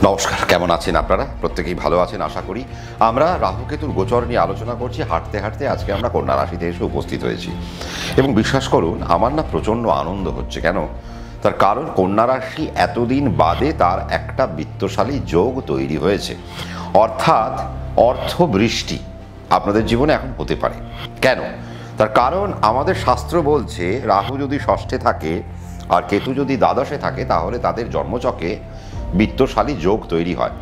নমস্কার, কেমন আছেন আপনারা? প্রত্যেকেই ভালো আছেন আশা করি। আমরা রাহুকেতুর গোচর নিয়ে আলোচনা করছি। হাঁটতে হাঁটতে আজকে আমরা কন্যা রাশিতে এসে উপস্থিত হয়েছি এবং বিশ্বাস করুন আমার না প্রচণ্ড আনন্দ হচ্ছে। কেন? তার কারণ কন্যা রাশি এতদিন বাদে তার একটা বিত্তশালী যোগ তৈরি হয়েছে, অর্থাৎ অর্থবৃষ্টি আপনাদের জীবনে এখন হতে পারে। কেন? তার কারণ আমাদের শাস্ত্র বলছে রাহু যদি ষষ্ঠে থাকে আর কেতু যদি দ্বাদশে থাকে তাহলে তাদের জন্মচকে বিত্তশালী যোগ তৈরি হয়।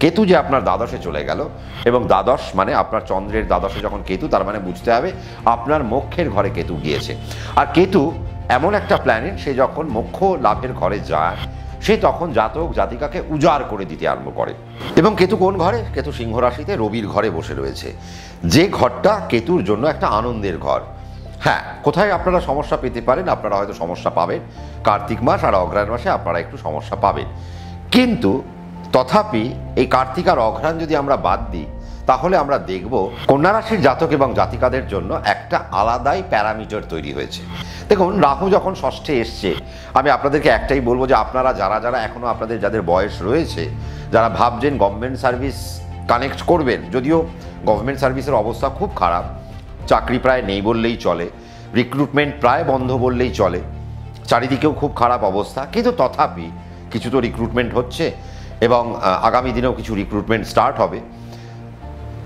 কেতু যে আপনার দ্বাদশে চলে গেল এবং দ্বাদশ মানে আপনার চন্দ্রের দ্বাদশে যখন কেতু, তার মানে বুঝতে হবে আপনার মোক্ষের ঘরে কেতু গিয়েছে। আর কেতু এমন একটা প্ল্যানেট, সে যখন মোক্ষ লাভের ঘরে যায় সে তখন জাতক জাতিকাকে উজাড় করে দিতে আরম্ভ করে। এবং কেতু কোন ঘরে? কেতু সিংহ রাশিতে রবির ঘরে বসে রয়েছে, যে ঘরটা কেতুর জন্য একটা আনন্দের ঘর। হ্যাঁ, কোথায় আপনারা সমস্যা পেতে পারেন? আপনারা হয়তো সমস্যা পাবেন কার্তিক মাস আর অঘ্রাণ মাসে, আপনারা একটু সমস্যা পাবেন। কিন্তু তথাপি এই কার্তিক আর অঘ্রাণ যদি আমরা বাদ দিই তাহলে আমরা দেখব কন্যা রাশির জাতক এবং জাতিকাদের জন্য একটা আলাদাই প্যারামিটার তৈরি হয়েছে। দেখুন, রাহু যখন ষষ্ঠে এসছে, আমি আপনাদেরকে একটাই বলবো যে আপনারা যারা এখনও আপনাদের যাদের বয়স রয়েছে, যারা ভাবছেন গভর্নমেন্ট সার্ভিস কানেক্ট করবেন, যদিও গভর্নমেন্ট সার্ভিসের অবস্থা খুব খারাপ, চাকরি প্রায় নেই বললেই চলে, রিক্রুটমেন্ট প্রায় বন্ধ বললেই চলে, চারিদিকেও খুব খারাপ অবস্থা, কিন্তু তথাপি কিছু তো রিক্রুটমেন্ট হচ্ছে এবং আগামী দিনেও কিছু রিক্রুটমেন্ট স্টার্ট হবে।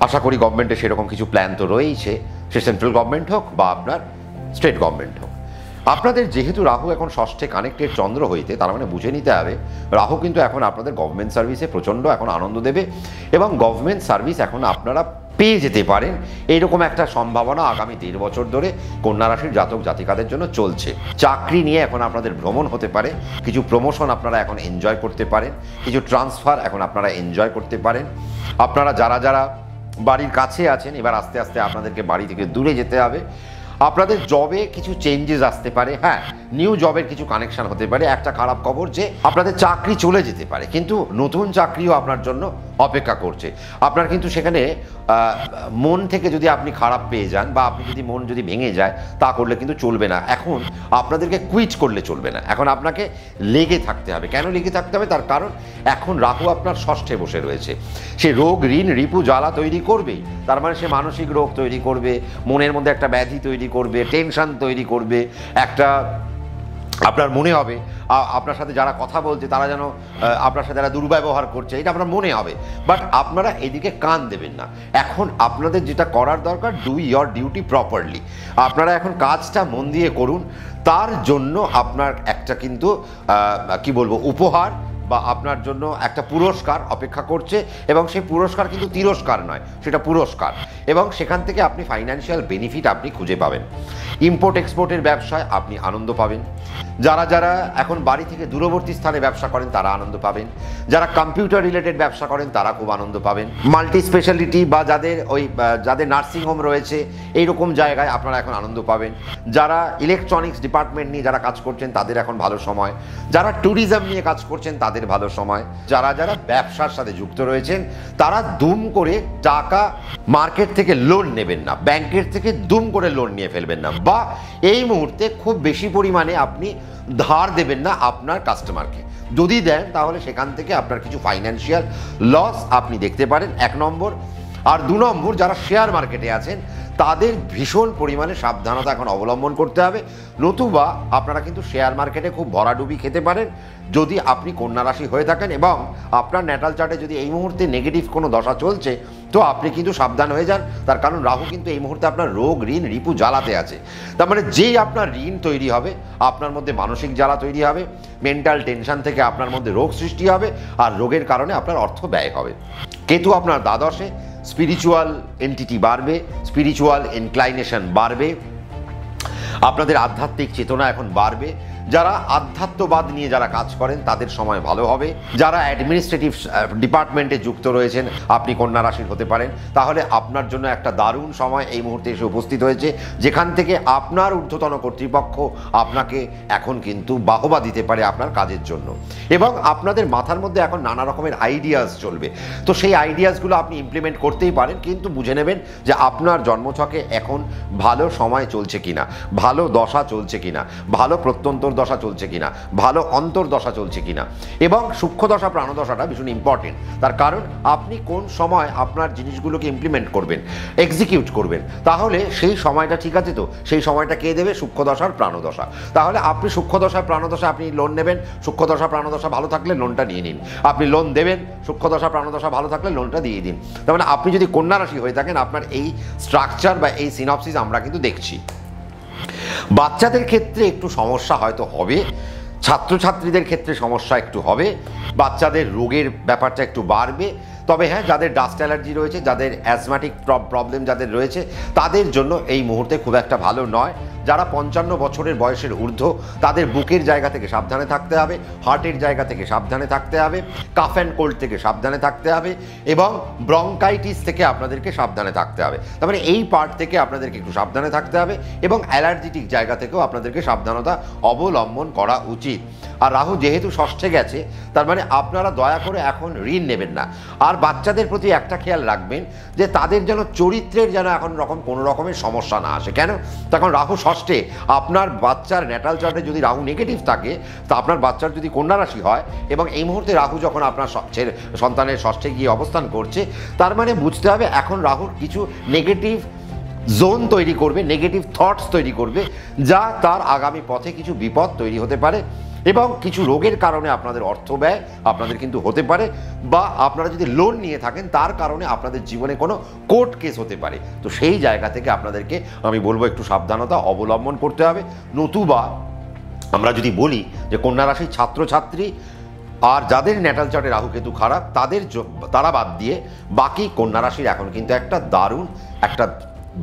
আশা করি গভর্নমেন্টের সেরকম কিছু প্ল্যান তো রয়েইছে, সে সেন্ট্রাল গভর্নমেন্ট হোক বা আপনার স্টেট গভর্নমেন্ট হোক। আপনাদের যেহেতু রাহু এখন ষষ্ঠে কানেক্টেড চন্দ্র হইতে, তার মানে বুঝে নিতে হবে রাহু কিন্তু এখন আপনাদের গভর্নমেন্ট সার্ভিসে প্রচণ্ড এখন আনন্দ দেবে এবং গভর্নমেন্ট সার্ভিস এখন আপনারা পেয়ে যেতে পারেন, এইরকম একটা সম্ভাবনা আগামী 1.5 বছর ধরে কন্যা রাশির জাতক জাতিকাদের জন্য চলছে। চাকরি নিয়ে এখন আপনাদের ভ্রমণ হতে পারে, কিছু প্রমোশন আপনারা এখন এনজয় করতে পারেন, কিছু ট্রান্সফার এখন আপনারা এনজয় করতে পারেন। আপনারা যারা বাড়ির কাছে আছেন, এবার আস্তে আস্তে আপনাদেরকে বাড়ি থেকে দূরে যেতে হবে। আপনাদের জবে কিছু চেঞ্জেস আসতে পারে, হ্যাঁ, নিউ জবের কিছু কানেকশন হতে পারে। একটা খারাপ খবর যে আপনাদের চাকরি চলে যেতে পারে, কিন্তু নতুন চাকরিও আপনার জন্য অপেক্ষা করছে। আপনার কিন্তু সেখানে মন থেকে যদি আপনি খারাপ পেয়ে যান বা আপনি যদি মন যদি ভেঙে যায়, তা করলে কিন্তু চলবে না। এখন আপনাদেরকে কুইট করলে চলবে না, এখন আপনাকে লেগে থাকতে হবে। কেন লেগে থাকতে হবে? তার কারণ এখন রাহু আপনার ষষ্ঠে বসে রয়েছে, সে রোগ ঋণ রিপু জ্বালা তৈরি করবেই। তার মানে সে মানসিক রোগ তৈরি করবে, মনের মধ্যে একটা ব্যাধি তৈরি করবে, টেনশন তৈরি করবে, একটা আপনার মনে হবে আপনার সাথে যারা কথা বলছে তারা যেন আপনার সাথে যারা দুর্ব্যবহার করছে, এটা আপনার মনে হবে। বাট আপনারা এদিকে কান দেবেন না। এখন আপনাদের যেটা করার দরকার, ডু ইয়োর ডিউটি প্রপারলি। আপনারা এখন কাজটা মন দিয়ে করুন, তার জন্য আপনার একটা কিন্তু কি বলবো উপহার বা আপনার জন্য একটা পুরস্কার অপেক্ষা করছে এবং সেই পুরস্কার কিন্তু তিরস্কার নয়, সেটা পুরস্কার, এবং সেখান থেকে আপনি ফাইন্যান্সিয়াল বেনিফিট আপনি খুঁজে পাবেন। ইম্পোর্ট এক্সপোর্টের ব্যবসায় আপনি আনন্দ পাবেন। যারা এখন বাড়ি থেকে দূরবর্তী স্থানে ব্যবসা করেন তারা আনন্দ পাবেন। যারা কম্পিউটার রিলেটেড ব্যবসা করেন তারা খুব আনন্দ পাবেন। মাল্টি স্পেশালিটি বা যাদের নার্সিং হোম রয়েছে, এইরকম জায়গায় আপনারা এখন আনন্দ পাবেন। যারা ইলেকট্রনিক্স ডিপার্টমেন্ট নিয়ে যারা কাজ করছেন তাদের এখন ভালো সময়। যারা ট্যুরিজম নিয়ে কাজ করছেন তাদের ভালো সময়। যারা ব্যবসার সাথে যুক্ত রয়েছেন তারা দুম করে টাকা মার্কেট থেকে লোন নেবেন না, ব্যাংকের থেকে দুম করে লোন নিয়ে ফেলবেন না, বা এই মুহূর্তে খুব বেশি পরিমাণে আপনি ধার দেবেন না আপনার কাস্টমারকে। যদি দেন তাহলে সেখান থেকে আপনার কিছু ফাইন্যান্সিয়াল লস আপনি দেখতে পারেন, 1 নম্বর। আর 2 নম্বর, যারা শেয়ার মার্কেটে আছেন তাদের ভীষণ পরিমাণে সাবধানতা এখন অবলম্বন করতে হবে, নতুবা আপনারা কিন্তু শেয়ার মার্কেটে খুব ভরাডুবি খেতে পারেন যদি আপনি কন্যা রাশি হয়ে থাকেন এবং আপনার ন্যাটাল চার্টে যদি এই মুহূর্তে নেগেটিভ কোনো দশা চলছে, তো আপনি কিন্তু সাবধান হয়ে যান। তার কারণ রাহু কিন্তু এই মুহূর্তে আপনার রোগ ঋণ রিপু জ্বালাতে আছে। তার মানে যেই আপনার ঋণ তৈরি হবে, আপনার মধ্যে মানসিক জ্বালা তৈরি হবে, মেন্টাল টেনশন থেকে আপনার মধ্যে রোগ সৃষ্টি হবে আর রোগের কারণে আপনার অর্থ ব্যয় হবে। কেতু আপনার দ্বাদশে, স্পিরিচুয়াল এন্টিটি বাড়বে, স্পিরিচুয়াল ইনক্লাইনেশন বাড়বে, আপনাদের আধ্যাত্মিক চেতনা এখন বাড়বে। যারা আধ্যাত্মবাদ নিয়ে যারা কাজ করেন তাদের সময় ভালো হবে। যারা অ্যাডমিনিস্ট্রেটিভ ডিপার্টমেন্টে যুক্ত রয়েছেন, আপনি কন্যা রাশির হতে পারেন, তাহলে আপনার জন্য একটা দারুণ সময় এই মুহূর্তে এসে উপস্থিত হয়েছে, যেখান থেকে আপনার ঊর্ধ্বতন কর্তৃপক্ষ আপনাকে এখন কিন্তু বাহবা দিতে পারে আপনার কাজের জন্য, এবং আপনাদের মাথার মধ্যে এখন নানা রকমের আইডিয়াস চলবে। তো সেই আইডিয়াসগুলো আপনি ইমপ্লিমেন্ট করতেই পারেন, কিন্তু বুঝে নেবেন যে আপনার জন্মছকে এখন ভালো সময় চলছে কিনা, ভালো দশা চলছে কিনা, ভালো প্রত্যন্তর দশা চলছে কিনা, ভালো অন্তর্দশা চলছে কিনা, এবং সূক্ষ্ম দশা প্রাণদশাটা ভীষণ ইম্পর্টেন্ট। তার কারণ আপনি কোন সময় আপনার জিনিসগুলোকে ইমপ্লিমেন্ট করবেন, এক্সিকিউট করবেন, তাহলে সেই সময়টা ঠিক আছে তো, সেই সময়টা কে দেবে? সূক্ষ্ম দশার প্রাণদশা। তাহলে আপনি সূক্ষ্ম দশার প্রাণদশা আপনি লোন নেবেন, সূক্ষ্ম দশা প্রাণদশা ভালো থাকলে লোনটা নিয়ে নিন। আপনি লোন দেবেন, সূক্ষ্ম দশা প্রাণদশা ভালো থাকলে লোনটা দিয়ে দিন। তার মানে আপনি যদি কন্যা রাশি হয়ে থাকেন, আপনার এই স্ট্রাকচার বা এই সিনপসিস আমরা কিন্তু দেখছি। বাচ্চাদের ক্ষেত্রে একটু সমস্যা হয়তো হবে, ছাত্রছাত্রীদের ক্ষেত্রে সমস্যা একটু হবে, বাচ্চাদের রোগের ব্যাপারটা একটু বাড়বে। তবে হ্যাঁ, যাদের ডাস্ট অ্যালার্জি রয়েছে, যাদের অ্যাজমাটিক প্রবলেম যাদের রয়েছে, তাদের জন্য এই মুহূর্তে খুব একটা ভালো নয়। যারা 55 বছরের বয়সের ঊর্ধ্ব, তাদের বুকের জায়গা থেকে সাবধানে থাকতে হবে, হার্টের জায়গা থেকে সাবধানে থাকতে হবে, কাফ অ্যান্ড কোল্ড থেকে সাবধানে থাকতে হবে, এবং ব্রঙ্কাইটিস থেকে আপনাদেরকে সাবধানে থাকতে হবে। তার মানে এই পার্ট থেকে আপনাদেরকে একটু সাবধানে থাকতে হবে, এবং অ্যালার্জিটিক জায়গা থেকেও আপনাদেরকে সাবধানতা অবলম্বন করা উচিত। আর রাহু যেহেতু ষষ্ঠে গেছে, তার মানে আপনারা দয়া করে এখন ঋণ নেবেন না। আর বাচ্চাদের প্রতি একটা খেয়াল রাখবেন যে তাদের যেন চরিত্রের যেন এখন কোনো রকমের সমস্যা না আসে। কেন? তখন রাহু ষষ্ঠে, আপনার বাচ্চার ন্যাটাল চার্টে যদি রাহু নেগেটিভ থাকে, তা আপনার বাচ্চার যদি কন্যা রাশি হয়, এবং এই মুহূর্তে রাহু যখন আপনার সন্তানের ষষ্ঠে গিয়ে অবস্থান করছে, তার মানে বুঝতে হবে এখন রাহুর কিছু নেগেটিভ জোন তৈরি করবে, নেগেটিভ থটস তৈরি করবে, যা তার আগামী পথে কিছু বিপদ তৈরি হতে পারে, এবং কিছু রোগের কারণে আপনাদের অর্থ ব্যয় আপনাদের কিন্তু হতে পারে, বা আপনারা যদি লোন নিয়ে থাকেন তার কারণে আপনাদের জীবনে কোনো কোর্ট কেস হতে পারে। তো সেই জায়গা থেকে আপনাদেরকে আমি বলবো একটু সাবধানতা অবলম্বন করতে হবে। নতুবা আমরা যদি বলি যে কন্যা রাশির ছাত্রছাত্রী আর যাদের ন্যাটাল চার্টে রাহু কেতু খারাপ, তারা বাদ দিয়ে বাকি কন্যা রাশির এখন কিন্তু একটা দারুণ একটা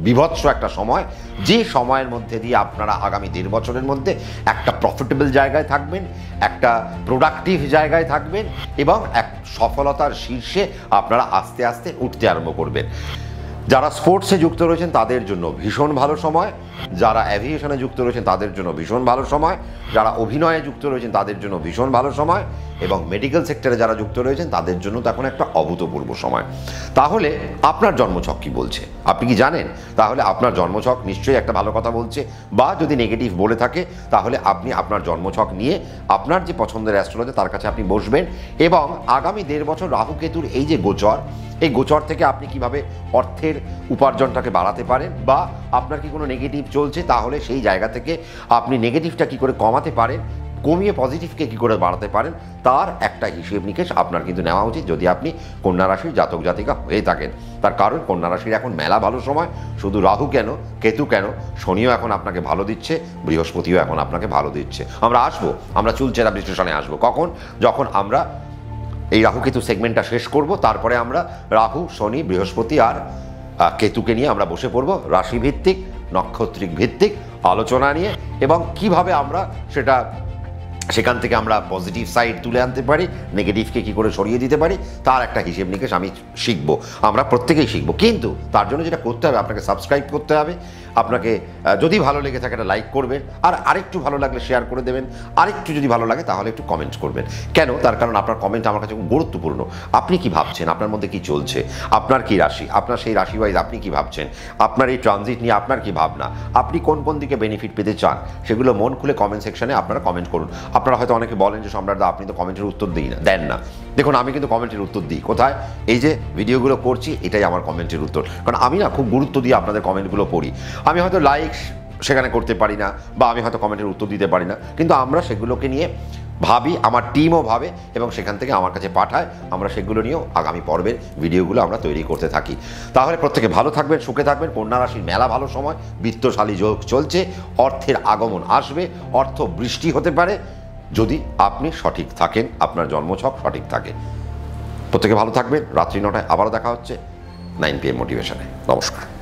বিভৎস একটা সময়, যে সময়ের মধ্যে দিয়ে আপনারা আগামী 1.5 বছরের মধ্যে একটা প্রফিটেবল জায়গায় থাকবেন, একটা প্রোডাক্টিভ জায়গায় থাকবেন, এবং এক সফলতার শীর্ষে আপনারা আস্তে আস্তে উঠতে আরম্ভ করবেন। যারা স্পোর্টসে যুক্ত রয়েছেন তাদের জন্য ভীষণ ভালো সময়, যারা অ্যাভিয়েশনে যুক্ত রয়েছেন তাদের জন্য ভীষণ ভালো সময়, যারা অভিনয়ে যুক্ত রয়েছেন তাদের জন্য ভীষণ ভালো সময়, এবং মেডিকেল সেক্টরে যারা যুক্ত রয়েছেন তাদের জন্য তো এখন একটা অভূতপূর্ব সময়। তাহলে আপনার জন্মছক কি বলছে আপনি কি জানেন? তাহলে আপনার জন্মছক নিশ্চয়ই একটা ভালো কথা বলছে, বা যদি নেগেটিভ বলে থাকে তাহলে আপনি আপনার জন্মছক নিয়ে আপনার যে পছন্দের অ্যাস্ট্রোলজার তার কাছে আপনি বসবেন, এবং আগামী 1.5 বছর রাহু কেতুর এই যে গোচর, এই গোচর থেকে আপনি কিভাবে অর্থের উপার্জনটাকে বাড়াতে পারেন, বা আপনার কি কোনো নেগেটিভ চলছে তাহলে সেই জায়গা থেকে আপনি নেগেটিভটা কি করে কমাতে পারেন, কমিয়ে পজিটিভকে কি করে বাড়াতে পারেন, তার একটা হিসেব নিকেশ আপনার কিন্তু নেওয়া উচিত যদি আপনি কন্যা রাশির জাতক জাতিকা হয়ে থাকেন। তার কারণ কন্যা রাশির এখন মেলা ভালো সময়, শুধু রাহু কেন, কেতু কেন, শনিও এখন আপনাকে ভালো দিচ্ছে, বৃহস্পতিও এখন আপনাকে ভালো দিচ্ছে। আমরা চুলচেরা বিশ্লেষণে আসবো কখন? যখন আমরা এই রাহু কেতু সেগমেন্টটা শেষ করব, তারপরে আমরা রাহু, শনি, বৃহস্পতি আর কেতুকে নিয়ে আমরা বসে পড়ব রাশিভিত্তিক, নক্ষত্রিক ভিত্তিক আলোচনা নিয়ে, এবং কিভাবে আমরা সেখান থেকে আমরা পজিটিভ সাইড তুলে আনতে পারি, নেগেটিভকে কি করে সরিয়ে দিতে পারি, তার একটা হিসেব নিকেশ আমি শিখবো, আমরা প্রত্যেকেই শিখবো। কিন্তু তার জন্য যেটা করতে হবে, আপনাকে সাবস্ক্রাইব করতে হবে, আপনাকে যদি ভালো লেগে থাকে একটা লাইক করবেন, আর আরেকটু ভালো লাগলে শেয়ার করে দেবেন, আরেকটু যদি ভালো লাগে তাহলে একটু কমেন্ট করবেন। কেন? তার কারণ আপনার কমেন্ট আমার কাছে খুব গুরুত্বপূর্ণ। আপনি কি ভাবছেন, আপনার মধ্যে কি চলছে, আপনার কি রাশি, আপনার সেই রাশি ওয়াইজ আপনি কি ভাবছেন, আপনার এই ট্রানজিট নিয়ে আপনার কি ভাবনা, আপনি কোন কোন দিকে বেনিফিট পেতে চান, সেগুলো মন খুলে কমেন্ট সেকশনে আপনারা কমেন্ট করুন। আপনারা হয়তো অনেকে বলেন যে সম্রাটদা আপনি তো কমেন্টের উত্তর দেন না। দেখুন, আমি কিন্তু কমেন্টের উত্তর দিই। কোথায়? এই যে ভিডিওগুলো করছি, এটাই আমার কমেন্টের উত্তর। কারণ আমি না খুব গুরুত্ব দিয়ে আপনাদের কমেন্টগুলো পড়ি। আমি হয়তো লাইক সেখানে করতে পারি না, বা আমি হয়তো কমেন্টের উত্তর দিতে পারি না, কিন্তু আমরা সেগুলোকে নিয়ে ভাবি, আমার টিমও ভাবে, এবং সেখান থেকে আমার কাছে পাঠায়, আমরা সেগুলো নিয়েও আগামী পর্বের ভিডিওগুলো আমরা তৈরি করতে থাকি। তাহলে প্রত্যেকে ভালো থাকবেন, সুখে থাকবেন। কন্যা রাশির মেলা ভালো সময়, বিত্তশালী যোগ চলছে, অর্থের আগমন আসবে, অর্থ বৃষ্টি হতে পারে যদি আপনি সঠিক থাকেন, আপনার জন্মছক সঠিক থাকে। প্রত্যেকে ভালো থাকবেন। রাত্রি 9টায় আবারও দেখা হচ্ছে 9 PM মোটিভেশনে। নমস্কার।